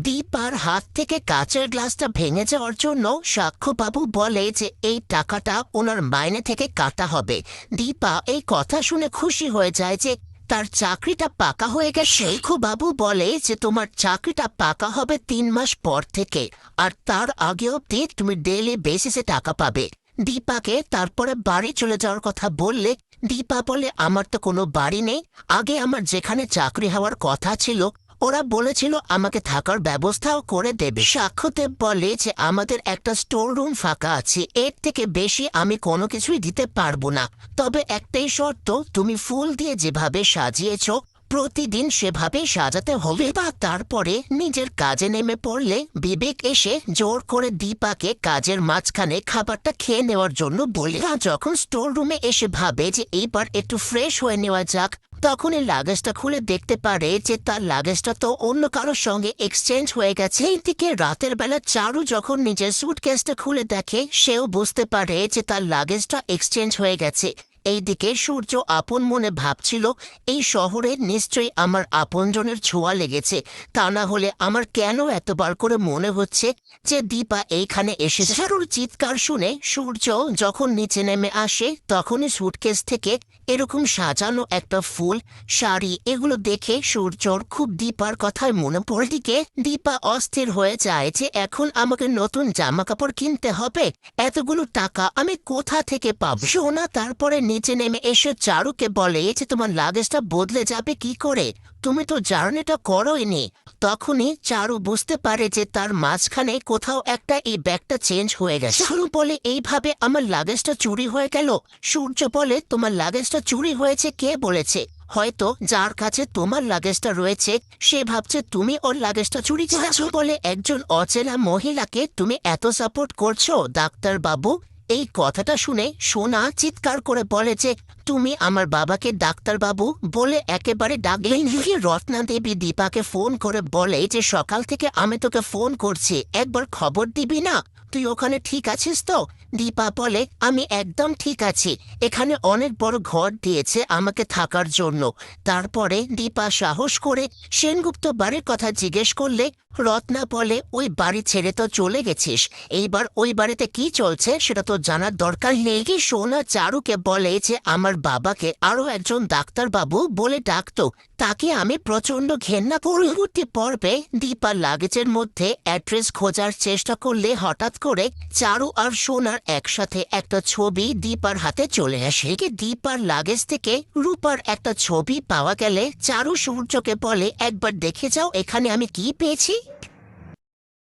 দীপার হাত থেকে কাচের গ্লাসটা ভেঙে যাওয়ার জন্য সাক্ষ্যবাবু বলে যে এই টাকাটা ওনার মাইনে থেকে কাটা হবে। দীপা এই কথা শুনে খুশি হয়ে যায় যে তার চাকরিটা পাকা হয়ে গেছে। সাক্ষ্যবাবু বলে যে তোমার চাকরিটা পাকা হবে 3 মাস পর থেকে, আর তার আগে অব্দি তুমি ডেইলি বেসিসে টাকা পাবে। দীপাকে তারপরে বাড়ি চলে যাওয়ার কথা বললে দীপা বলে আমার তো কোনো বাড়ি নেই, আগে আমার যেখানে চাকরি হওয়ার কথা ছিল ওরা বলেছিল আমাকে থাকার ব্যবস্থাও করে দেবে। সাক্ষ্যদেব বলে যে আমাদের একটা স্টোর রুম ফাঁকা আছে, এর থেকে বেশি আমি কোনো কিছুই দিতে পারবো না, তবে একটাই শর্ত, তুমি ফুল দিয়ে যেভাবে সাজিয়েছ প্রতিদিন সেভাবে সাজাতে হবে। বা তারপরে নিজের কাজে নেমে পড়লে বিবেক এসে জোর করে দীপাকে কাজের মাঝখানে খাবারটা খেয়ে নেওয়ার জন্য বলে। যখন স্টোর রুমে এসে ভাবে যে এইবার একটু ফ্রেশ হয়ে নেওয়া যাক, তখনই লাগেজটা খুলে দেখতে পারে যে তার লাগেজটা তো অন্য কারোর সঙ্গে এক্সচেঞ্জ হয়ে গেছে। এইদিকে রাতের বেলা চারু যখন নিজের সুটকেসটা খুলে দেখে সেও বুঝতে পারে যে তার লাগেজটা এক্সচেঞ্জ হয়ে গেছে। এইদিকে সূর্য আপন মনে ভাবছিল এই শহরে নিশ্চয়ই আমার আপনজনের ছোঁয়া লেগেছে, তা না হলে আমার কেন এতবার করে মনে হচ্ছে যে দীপা এইখানে এসেছে। চারুর চিৎকার শুনে সূর্য যখন নিচে নেমে আসে তখনই সুটকেস থেকে এরকম সাজানো একটা ফুল, শাড়ি এগুলো দেখে সূর্যর খুব দীপার কথায় মনে পড়ে। দিকে দীপা অস্থির হয়ে যায় যে এখন আমাকে নতুন জামা কাপড় কিনতে হবে, এতগুলো টাকা আমি কোথা থেকে পাবো। সোনা তারপরে নিচে নেমে এসে চারুকে বলে যে তোমার লাগেজটা বদলে যাবে কি করে, তুমি তো জার্নিটা করোইনি। তখনই চারু বুঝতে পারে যে তার মাঝখানে কোথাও একটা এই ব্যাগটা চেঞ্জ হয়ে গেছে। চারু বলে এইভাবে আমার লাগেজটা চুরি হয়ে গেল। সূর্য বলে তোমার লাগেজটা চুরি হয়েছে কে বলেছে, হয়তো যার কাছে তোমার লাগেজটা রয়েছে সে ভাবছে তুমি ওর লাগেজটা চুরি করেছো বলে একজন অচেনা মহিলাকে তুমি এত সাপোর্ট করছো ডাক্তার বাবু। এই কথাটা শুনে সোনা চিৎকার করে বলে যে তুমি আমার বাবাকে ডাক্তার বাবু বলে একেবারে ডাকলেই। রত্না দেবী দীপাকে ফোন করে বলে যে সকাল থেকে আমি তোকে ফোন করছি, একবার খবর দিবি না, তুই ওখানে ঠিক আছিস তো? দীপা বলে আমি একদম ঠিক আছি, এখানে অনেক বড় ঘর দিয়েছে আমাকে থাকার জন্য। তারপরে দীপা সাহস করে সেনগুপ্ত বাড়ির কথা জিজ্ঞেস করলে রত্না বলে ওই বাড়ি ছেড়ে তো চলে গেছিস, এইবার ওই বাড়িতে কি চলছে সেটা তো জানার দরকার নেই। কি সোনা চারুকে বলে যে আমার বাবাকে আরো একজন ডাক্তার বাবু বলে ডাকতো, তাকে আমি প্রচন্ড ঘেন্না। পরবর্তী পর্বে দীপার লাগেজের মধ্যে অ্যাড্রেস খোঁজার চেষ্টা করলে হঠাৎ করে চারু আর সোনার একসাথে একটা ছবি দীপার হাতে চলে আসে। দীপার লাগেজ থেকে রূপার একটা ছবি পাওয়া গেলে চারু সূর্যকে বলে একবার দেখে যাও এখানে আমি কি পেয়েছি।